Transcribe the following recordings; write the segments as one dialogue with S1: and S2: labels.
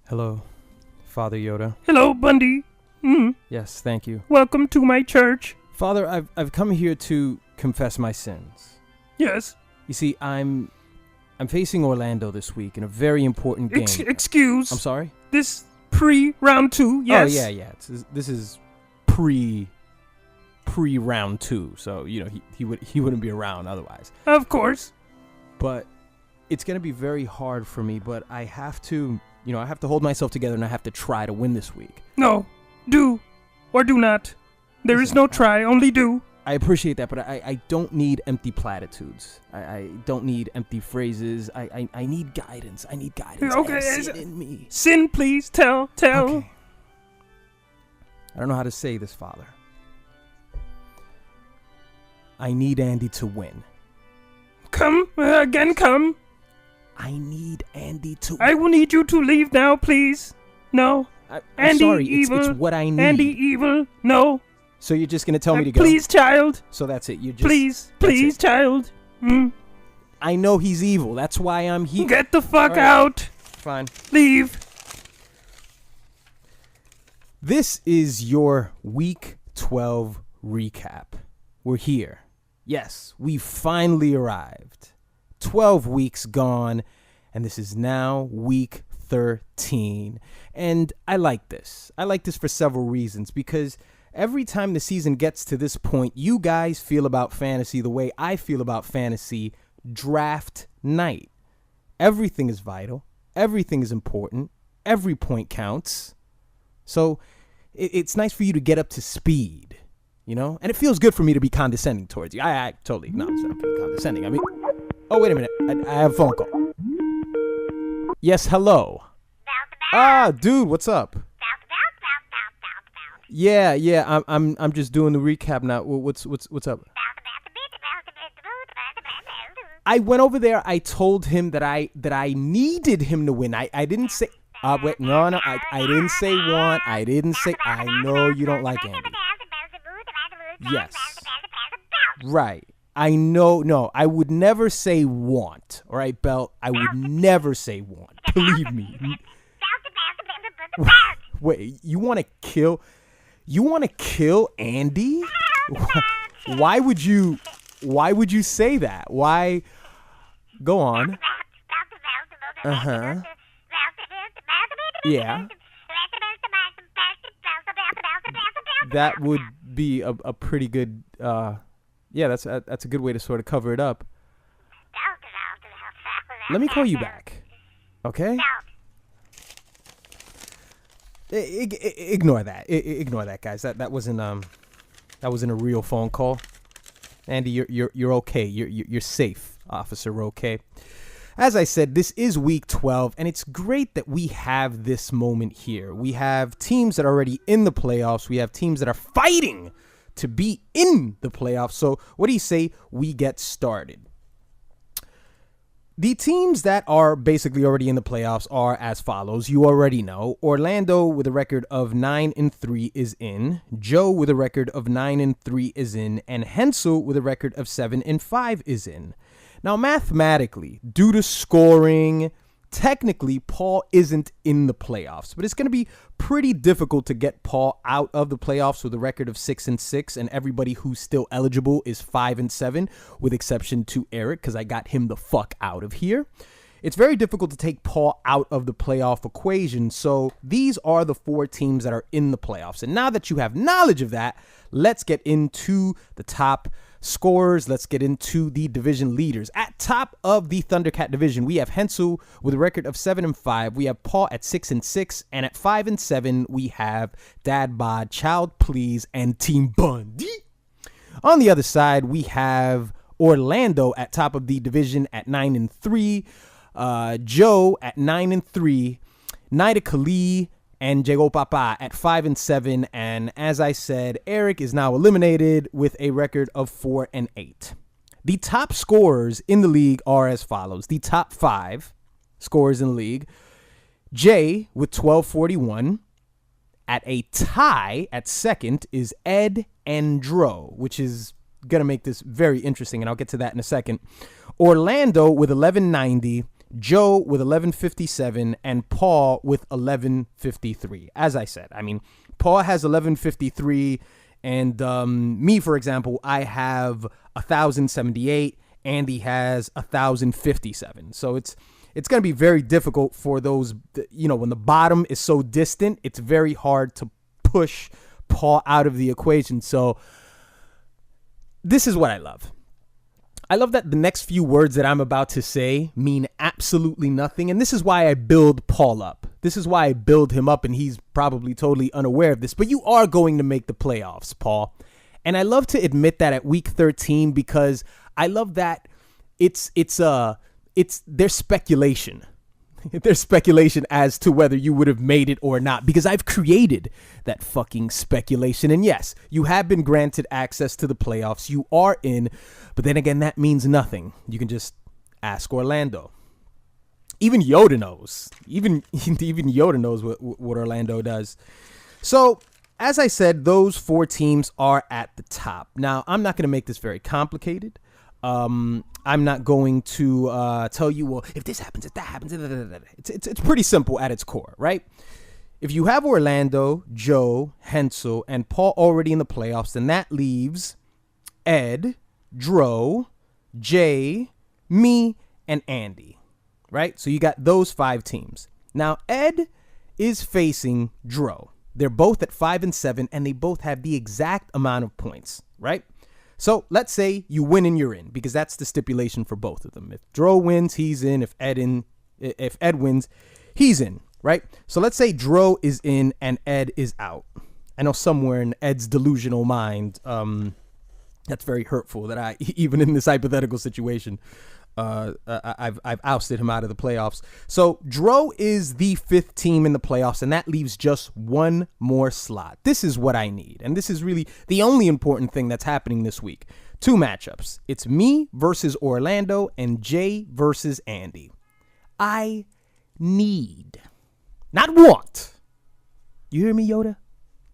S1: Hello, Father Yoda.
S2: Hello, Bundy.
S1: Yes, thank you.
S2: Welcome to my church.
S1: Father, I've come here to confess my sins.
S2: Yes.
S1: You see, I'm facing Orlando this week in a very important game.
S2: Excuse.
S1: I'm sorry?
S2: This pre-round 2, yes.
S1: Oh, yeah. This is pre-round 2, so, he wouldn't be around otherwise.
S2: Of course.
S1: But it's going to be very hard for me, but I have to, I have to hold myself together and I have to try to win this week.
S2: No. Do. Or do not. There is no try, only do.
S1: I appreciate that, but I don't need empty platitudes. I don't need empty phrases. I need guidance. I need guidance.
S2: Okay.
S1: Sin in me.
S2: Sin, please. Tell.
S1: Okay. I don't know how to say this, Father. I need Andy to win.
S2: Come. Come.
S1: I need Andy to win.
S2: I will need you to leave now, please. No.
S1: I'm
S2: Andy
S1: sorry.
S2: evil.
S1: It's what I need.
S2: Andy evil. No.
S1: So you're just going to tell me to go?
S2: Please, child.
S1: So that's it. You just
S2: Please, child.
S1: I know he's evil. That's why I'm here.
S2: Get the fuck
S1: All right.
S2: out.
S1: Fine.
S2: Leave.
S1: This is your Week 12 recap. We're here. Yes, we finally arrived. 12 weeks gone, and this is now Week 13. And I like this. I like this for several reasons, because every time the season gets to this point, you guys feel about fantasy the way I feel about fantasy draft night. Everything is vital. Everything is important. Every point counts. So it's nice for you to get up to speed, And it feels good for me to be condescending towards you. I totally acknowledge that I'm being condescending. Oh, wait a minute. I have a phone call. Yes, hello. Dude, what's up? Yeah. I'm just doing the recap now. What's up? I went over there. I told him that I needed him to win. I didn't say. Wait, no. I didn't say want. I didn't say. I know you don't like Andy. Yes. Right. I know. No, I would never say want. All right, Belt. I would never say want. Believe me. Wait, you want to kill? You want to kill Andy? Why would you say that? Why? Go on. Yeah. That would be a pretty good. That's a good way to sort of cover it up. Let me call you back. Okay. Ignore that. Ignore that, guys. That wasn't a real phone call. Andy, you're okay. You're safe, officer. We're okay. As I said, this is Week 12, and it's great that we have this moment here. We have teams that are already in the playoffs. We have teams that are fighting to be in the playoffs. So what do you say we get started? The teams that are basically already in the playoffs are as follows. You already know. Orlando with a record of 9-3 is in. Joe with a record of 9-3 is in. And Hensel with a record of 7-5 is in. Now, mathematically, due to scoring, technically, Paul isn't in the playoffs. But it's going to be pretty difficult to get Paul out of the playoffs with a record of 6-6. And everybody who's still eligible is 5-7, with exception to Eric, because I got him the fuck out of here. It's very difficult to take Paul out of the playoff equation. So these are the 4 teams that are in the playoffs. And now that you have knowledge of that, let's get into the top scorers. Let's get into the division leaders. At top of the Thundercat division, we have Hensel with a record of 7-5. We have Paul at 6-6, and at 5-7, we have Dad Bod, Child Please, and Team Bundy. On the other side, we have Orlando at top of the division at 9-3. Joe at 9-3. Naida Kali and Jego Papa at 5-7, and as I said, Eric is now eliminated with a record of 4-8. The top scorers in the league are as follows. The top 5 scorers in the league: Jay with 1241. At a tie at second is Ed and Dro, which is gonna make this very interesting, and I'll get to that in a second. Orlando with 1190. Joe with 1157, and Paul with 1153. As I said, I mean, Paul has 1153, and me, for example, I have 1078. Andy has 1057. So it's going to be very difficult for those, when the bottom is so distant, it's very hard to push Paul out of the equation. So this is what I love. I love that the next few words that I'm about to say mean absolutely nothing. And this is why I build Paul up. This is why I build him up, and he's probably totally unaware of this. But you are going to make the playoffs, Paul. And I love to admit that at week 13 because I love that it's there's speculation. There's speculation as to whether you would have made it or not, because I've created that fucking speculation. And yes, you have been granted access to the playoffs. You are in, but then again, that means nothing. You can just ask Orlando. Even Yoda knows. Even Yoda knows what Orlando does. So, as I said, those 4 teams are at the top. Now, I'm not going to make this very complicated. I'm not going to tell you, well, if this happens, if that happens. It's pretty simple at its core, right? If you have Orlando, Joe, Hensel, and Paul already in the playoffs, then that leaves Ed, Dro, Jay, me, and Andy, right? So you got those 5 teams. Now, Ed is facing Dro. They're both at 5 and 7, and they both have the exact amount of points, right? So let's say you win and you're in, because that's the stipulation for both of them. If Dro wins, he's in. If Ed wins, he's in, right? So let's say Dro is in and Ed is out. I know somewhere in Ed's delusional mind, that's very hurtful that I, even in this hypothetical situation, I've ousted him out of the playoffs. So Dro is the 5th team in the playoffs, and that leaves just one more slot. This is what I need, and this is really the only important thing that's happening this week. 2 matchups. It's me versus Orlando and Jay versus Andy. I need, not want. You hear me, Yoda?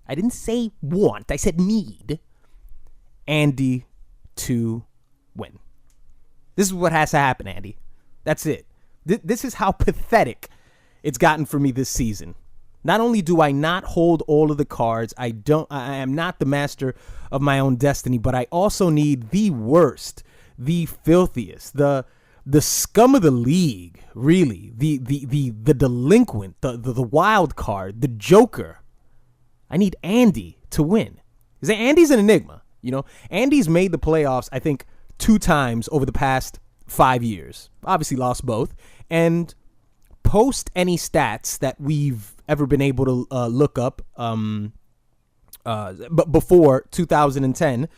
S1: I didn't say want. I said need Andy to win. This is what has to happen, Andy. That's it. This is how pathetic it's gotten for me this season. Not only do I not hold all of the cards, I am not the master of my own destiny, but I also need the worst, the filthiest, the scum of the league, really, the delinquent, the wild card, the joker. I need Andy to win. Because Andy's an enigma, Andy's made the playoffs, I think, 2 times over the past 5 years. Obviously lost both. And post any stats that we've ever been able to look up but before 2010,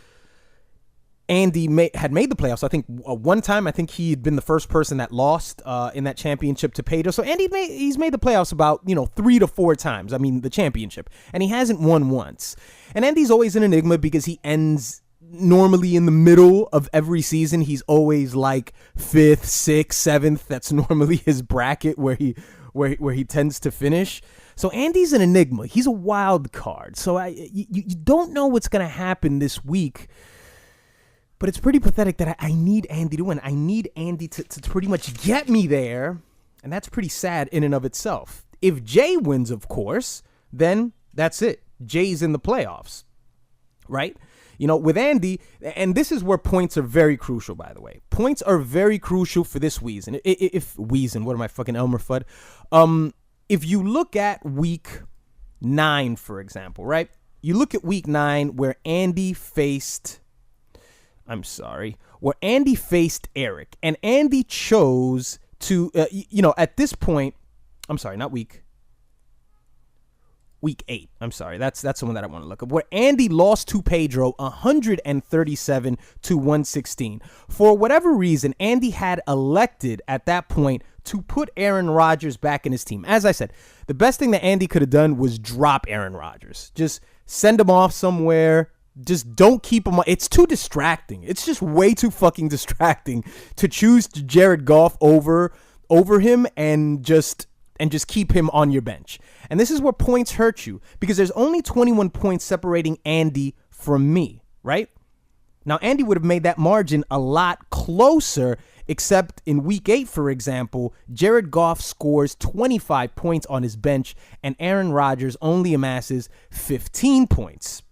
S1: Andy had made the playoffs. I think one time, I think he had been the first person that lost in that championship to Pedro. So he's made the playoffs about 3 to 4 times. I mean, the championship. And he hasn't won once. And Andy's always an enigma because he ends normally in the middle of every season. He's always like 5th, 6th, 7th. That's normally his bracket where he tends to finish. So Andy's an enigma. He's a wild card. So you don't know what's going to happen this week. But it's pretty pathetic that I need Andy to win. I need Andy to pretty much get me there. And that's pretty sad in and of itself. If Jay wins, of course, then that's it. Jay's in the playoffs, right? With Andy, and this is where points are very crucial, by the way. Points are very crucial for this Weezin. If Weezin, what am I, fucking Elmer Fudd? If you look at week 9, for example, right? You look at week 9 where Andy faced Eric, and Andy chose to, at this point, I'm sorry, not week 8. I'm sorry. That's the one that I want to look up. Where Andy lost to Pedro 137 to 116. For whatever reason, Andy had elected at that point to put Aaron Rodgers back in his team. As I said, the best thing that Andy could have done was drop Aaron Rodgers. Just send him off somewhere. Just don't keep him on. It's too distracting. It's just way too fucking distracting to choose Jared Goff over him and just keep him on your bench. And this is where points hurt you, because there's only 21 points separating Andy from me, right? Now, Andy would have made that margin a lot closer Except in week 8, for example, Jared Goff scores 25 points on his bench and Aaron Rodgers only amasses 15 points.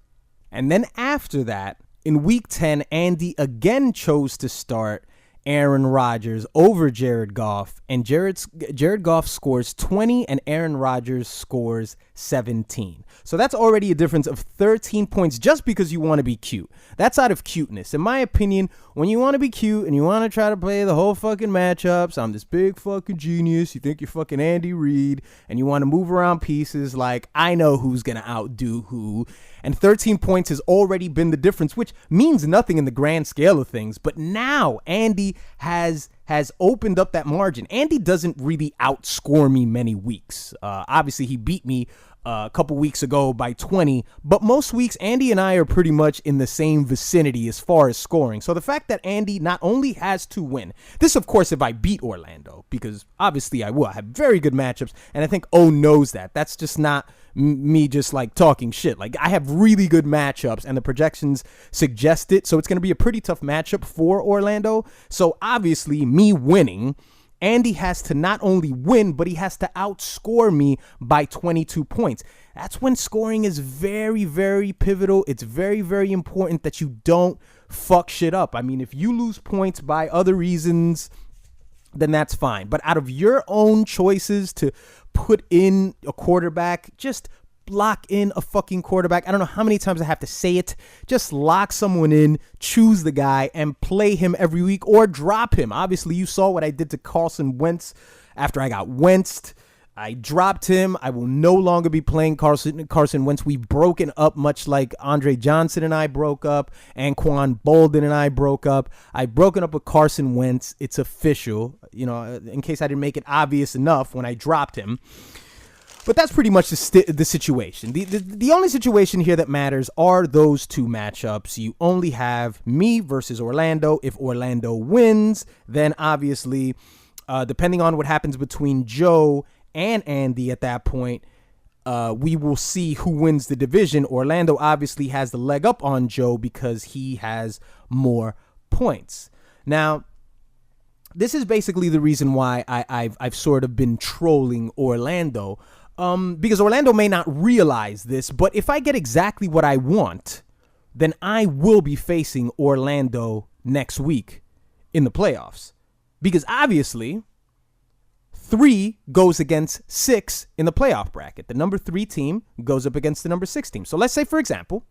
S1: And then after that, in week 10, Andy again chose to start Aaron Rodgers over Jared Goff, and Jared Goff scores 20 and Aaron Rodgers scores 17. So that's already a difference of 13 points just because you want to be cute. That's out of cuteness. In my opinion, when you want to be cute and you want to try to play the whole fucking matchups, I'm this big fucking genius, you think you're fucking Andy Reid, and you want to move around pieces like I know who's going to outdo who, and 13 points has already been the difference, which means nothing in the grand scale of things. But now Andy has opened up that margin. Andy doesn't really outscore me many weeks. Obviously, he beat me a couple weeks ago by 20, but most weeks Andy and I are pretty much in the same vicinity as far as scoring. So the fact that Andy not only has to win, this of course if I beat Orlando, because obviously I will. I have very good matchups, and I think O knows that. That's just not me just like talking shit. Like I have really good matchups and the projections suggest it. So it's going to be a pretty tough matchup for Orlando. So obviously me winning, Andy has to not only win, but he has to outscore me by 22 points. That's when scoring is very, very pivotal. It's very, very important that you don't fuck shit up. I mean, if you lose points by other reasons, then that's fine. But out of your own choices to put in a quarterback, just lock in a fucking quarterback. I don't know how many times I have to say it. Just lock someone in, choose the guy, and play him every week or drop him. Obviously, you saw what I did to Carson Wentz after I got Wentzed. I dropped him. I will no longer be playing Carson Wentz. We've broken up much like Andre Johnson and I broke up, and Anquan Boldin and I broke up. I've broken up with Carson Wentz. It's official, you know, in case I didn't make it obvious enough when I dropped him. But that's pretty much the situation. The only situation here that matters are those two matchups. You only have me versus Orlando. If Orlando wins, then obviously, depending on what happens between Joe and Andy at that point, we will see who wins the division. Orlando obviously has the leg up on Joe because he has more points. Now, this is basically the reason why I've sort of been trolling Orlando. Because Orlando may not realize this, but if I get exactly what I want, then I will be facing Orlando next week in the playoffs. Because obviously, 3 goes against 6 in the playoff bracket. The number 3 team goes up against the number 6 team. So let's say, for example,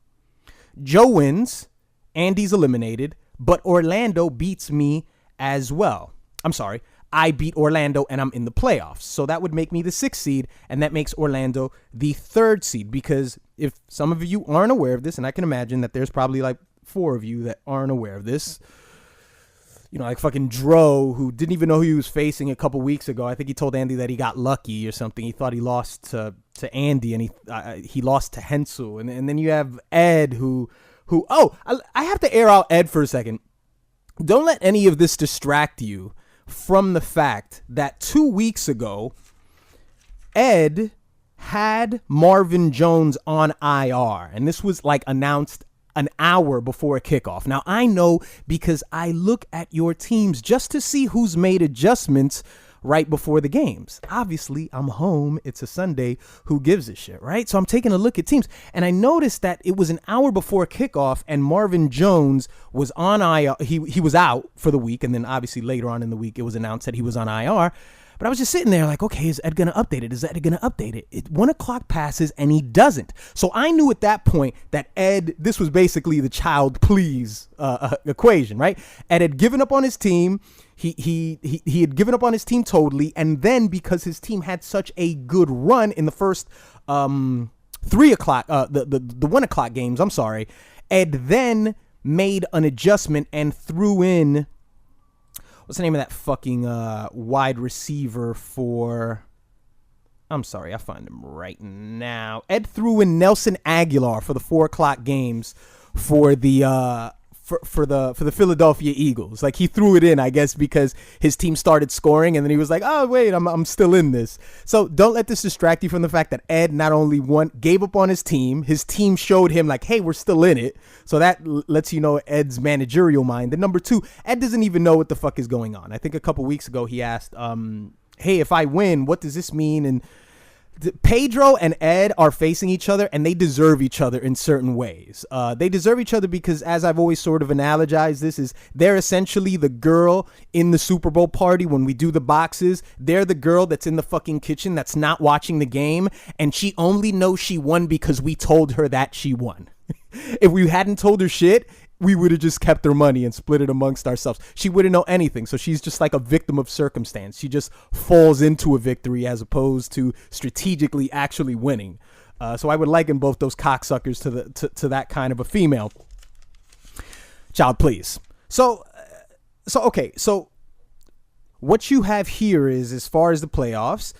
S1: Joe wins, Andy's eliminated, but Orlando beats me as well. I'm sorry. I beat Orlando and I'm in the playoffs. So that would make me the 6th seed, and that makes Orlando the 3rd seed. Because if some of you aren't aware of this, and I can imagine that there's probably like 4 of you that aren't aware of this, you know, like fucking Dro, who didn't even know who he was facing a couple weeks ago. I think he told Andy that he got lucky or something. He thought he lost to Andy, and he lost to Hensel. And then you have Ed, who I have to air out Ed for a second. Don't let any of this distract you from the fact that 2 weeks ago, Ed had Marvin Jones on IR, and this was like announced an hour before kickoff. Now, I know because I look at your teams just to see who's made adjustments right before the games. Obviously, I'm home. It's a Sunday. Who gives a shit, right? So I'm taking a look at teams, and I noticed that it was an hour before kickoff, and Marvin Jones was on IR. He was out for the week, and then obviously later on in the week, it was announced that he was on IR. But I was just sitting there like, okay, is Ed going to update it? Is Ed going to update it? 1 o'clock passes, and he doesn't. So I knew at that point that Ed, this was basically the child please equation, right? Ed had given up on his team. He had given up on his team totally, and then because his team had such a good run in the first 3 o'clock, the 1 o'clock games, I'm sorry, Ed then made an adjustment and threw in, what's the name of that fucking wide receiver for, I'm sorry, I'll find him right now. Ed threw in Nelson Aguilar for the 4 o'clock games for the for the Philadelphia Eagles. Like, he threw it in, I guess, because his team started scoring, and then he was like, "Oh wait, I'm still in this." So don't let this distract you from the fact that Ed not only gave up on his team showed him like, "Hey, we're still in it." So that lets you know Ed's managerial mind. And number two, Ed doesn't even know what the fuck is going on. I think a couple weeks ago he asked, "Hey, if I win, what does this mean?" And Pedro and Ed are facing each other, and they deserve each other in certain ways. They deserve each other because, as I've always sort of analogized this, is they're essentially the girl in the Super Bowl party when we do the boxes. They're the girl that's in the fucking kitchen that's not watching the game, and she only knows she won because we told her that she won. If we hadn't told her shit, we would have just kept her money and split it amongst ourselves. She wouldn't know anything. So she's just like a victim of circumstance. She just falls into a victory as opposed to strategically actually winning. So I would liken both those cocksuckers to that kind of a female. Child, please. So okay. So what you have here is, as far as the playoffs,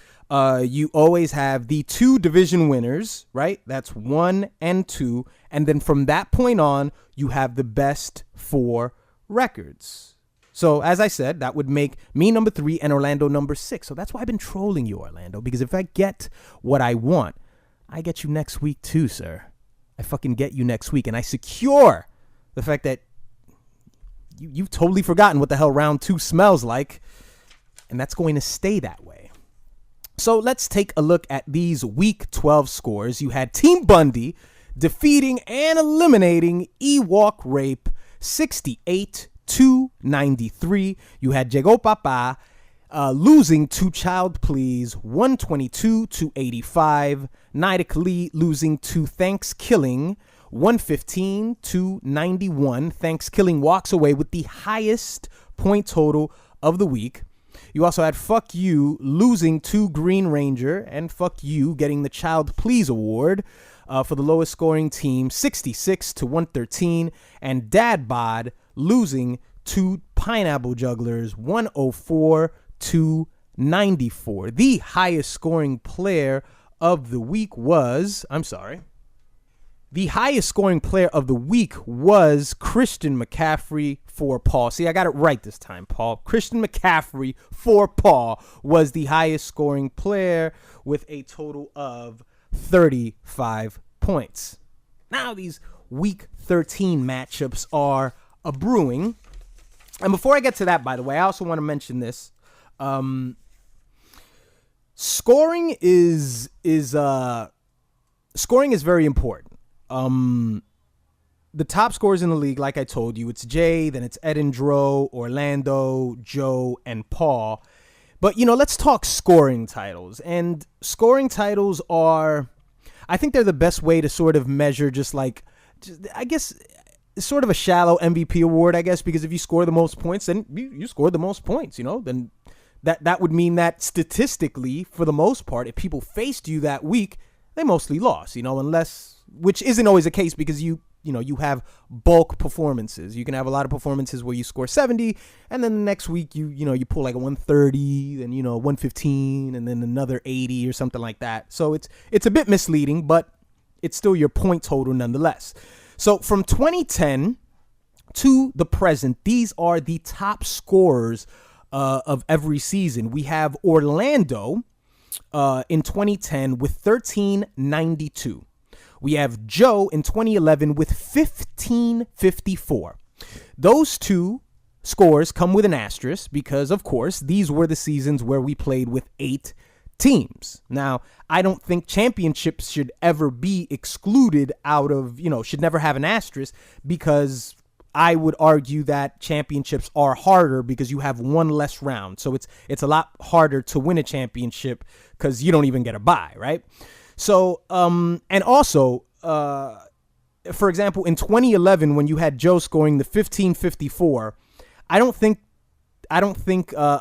S1: you always have the two division winners, right? That's 1 and 2. And then from that point on, you have the best 4 records. So as I said, that would make me number 3 and Orlando number 6. So that's why I've been trolling you, Orlando, because if I get what I want, I get you next week too, sir. I fucking get you next week, and I secure the fact that you've totally forgotten what the hell round 2 smells like, and that's going to stay that way. So let's take a look at these week 12 scores. You had Team Bundy defeating and eliminating Ewok Rape 68-93. You had Jego Papa losing to Child Please 122-85. Nida Khalid losing to Thanks-Killing 115-91. Thanks-Killing walks away with the highest point total of the week. You also had Fuck You losing to Green Ranger, and Fuck You getting the Child Please Award for the lowest scoring team, 66-113, and Dad Bod losing to Pineapple Jugglers, 104-94. The highest scoring player of the week was, the highest scoring player of the week was Christian McCaffrey for Paul. See, I got it right this time, Paul. Christian McCaffrey for Paul was the highest scoring player with a total of 35 points. Now these week 13 matchups are a brewing. And before I get to that, by the way, I also want to mention this. Scoring is very important. The top scorers in the league, like I told you, it's Jay, then it's Ed and Dro, Orlando, Joe, and Paul. But, let's talk scoring titles. And scoring titles are, I think they're the best way to sort of measure I guess, sort of a shallow MVP award, I guess, because if you score the most points, then you scored the most points, then that would mean that statistically, for the most part, if people faced you that week, they mostly lost, unless, which isn't always the case because you have bulk performances. You can have a lot of performances where you score 70, and then the next week you pull like a 130, then 115, and then another 80 or something like that. So it's a bit misleading, but it's still your point total nonetheless. So from 2010 to the present, these are the top scorers of every season. We have Orlando in 2010 with 1392. We have Joe in 2011 with 1554. Those two scores come with an asterisk because, of course, these were the seasons where we played with 8 teams. Now, I don't think championships should ever be excluded out of, should never have an asterisk, because I would argue that championships are harder because you have one less round. So it's a lot harder to win a championship because you don't even get a bye, right? So, and also, for example, in 2011, when you had Joe scoring the 1554, I don't think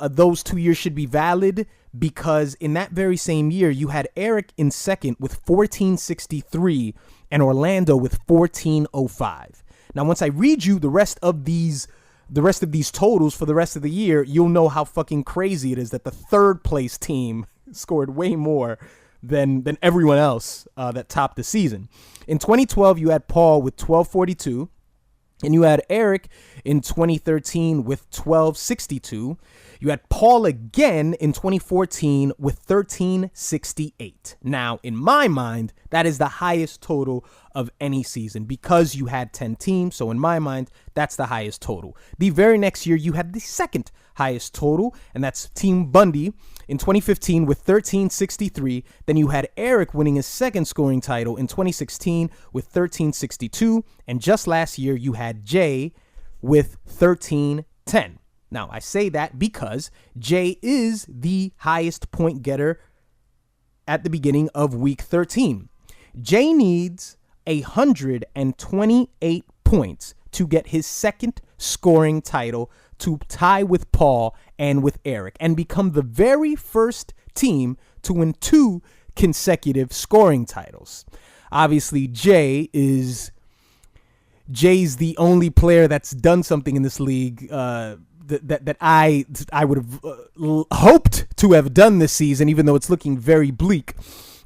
S1: those 2 years should be valid, because in that very same year, you had Eric in second with 1463 and Orlando with 1405. Now, once I read you the rest of these totals for the rest of the year, you'll know how fucking crazy it is that the third place team scored way more than everyone else that topped the season. In 2012, you had Paul with 1242. And you had Eric in 2013 with 1262. You had Paul again in 2014 with 1368. Now, in my mind, that is the highest total of any season because you had 10 teams. So in my mind, that's the highest total. The very next year, you had the second highest total, and that's Team Bundy in 2015 with 1363. Then you had Eric winning his second scoring title in 2016 with 1362. And just last year, you had Jay with 1310. Now, I say that because Jay is the highest point getter at the beginning of week 13. Jay needs 128 points to get his second scoring title to tie with Paul and with Eric and become the very first team to win 2 consecutive scoring titles. Obviously, Jay's the only player that's done something in this league that I would have hoped to have done this season, even though it's looking very bleak,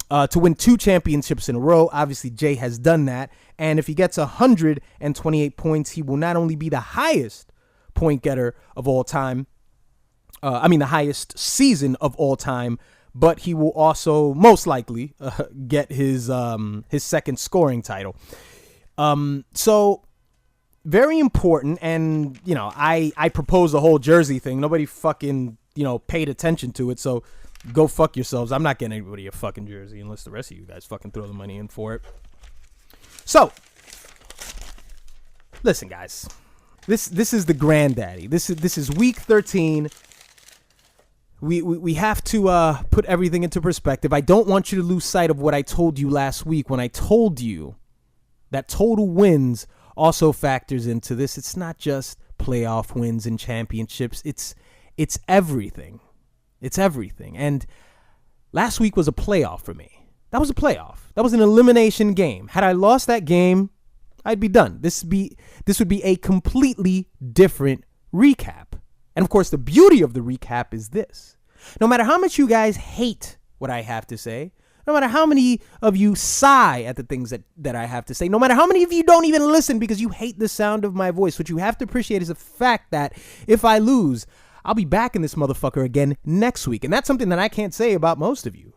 S1: to win 2 championships in a row. Obviously, Jay has done that. And if he gets 128 points, he will not only be the highest point getter of all time, the highest season of all time, but he will also most likely get his second scoring title. So very important. And, I proposed the whole jersey thing. Nobody fucking, paid attention to it. So go fuck yourselves. I'm not getting anybody a fucking jersey unless the rest of you guys fucking throw the money in for it. So listen, guys, this is the granddaddy. This is week 13. We have to put everything into perspective. I don't want you to lose sight of what I told you last week when I told you that total wins also factors into this. It's not just playoff wins and championships. It's everything. It's everything. And last week was a playoff for me. That was a playoff. That was an elimination game. Had I lost that game, I'd be done. This would be a completely different recap. And of course, the beauty of the recap is this. No matter how much you guys hate what I have to say, no matter how many of you sigh at the things that I have to say, no matter how many of you don't even listen because you hate the sound of my voice, what you have to appreciate is the fact that if I lose, I'll be back in this motherfucker again next week. And that's something that I can't say about most of you.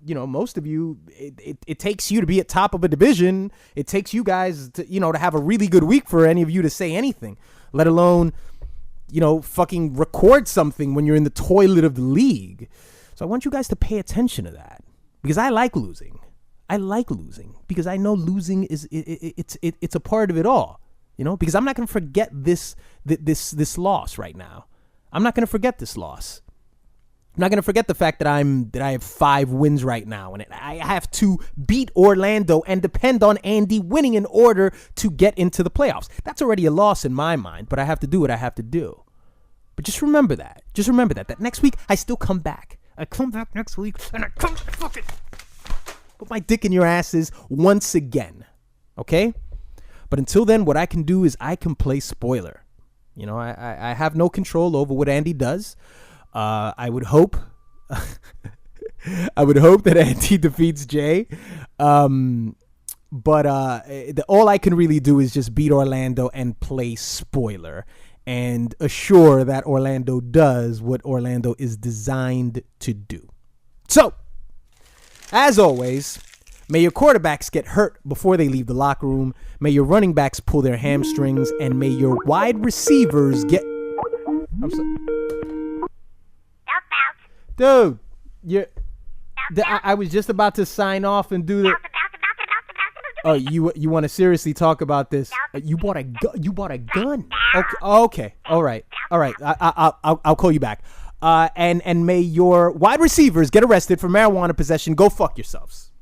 S1: Most of you, it takes you to be at top of a division. It takes you guys to have a really good week for any of you to say anything, let alone, fucking record something when you're in the toilet of the league. So I want you guys to pay attention to that because I like losing. I like losing because I know losing it's a part of it all, because I'm not going to forget this loss right now. I'm not going to forget this loss. I'm not going to forget the fact that I have 5 wins right now, and I have to beat Orlando and depend on Andy winning in order to get into the playoffs. That's already a loss in my mind, but I have to do what I have to do. But just remember that. Just remember that next week I still come back. I come back next week and I come fucking put my dick in your asses once again. Okay? But until then, what I can do is I can play spoiler. I have no control over what Andy does. I would hope that Andy defeats Jay. But all I can really do is just beat Orlando and play spoiler and assure that Orlando does what Orlando is designed to do. So, as always, may your quarterbacks get hurt before they leave the locker room. May your running backs pull their hamstrings, and may your wide receivers get. I'm sorry. Dude, I was just about to sign off and do the. Oh, you want to seriously talk about this? You bought a gun. Okay. All right. I'll call you back. And may your wide receivers get arrested for marijuana possession. Go fuck yourselves.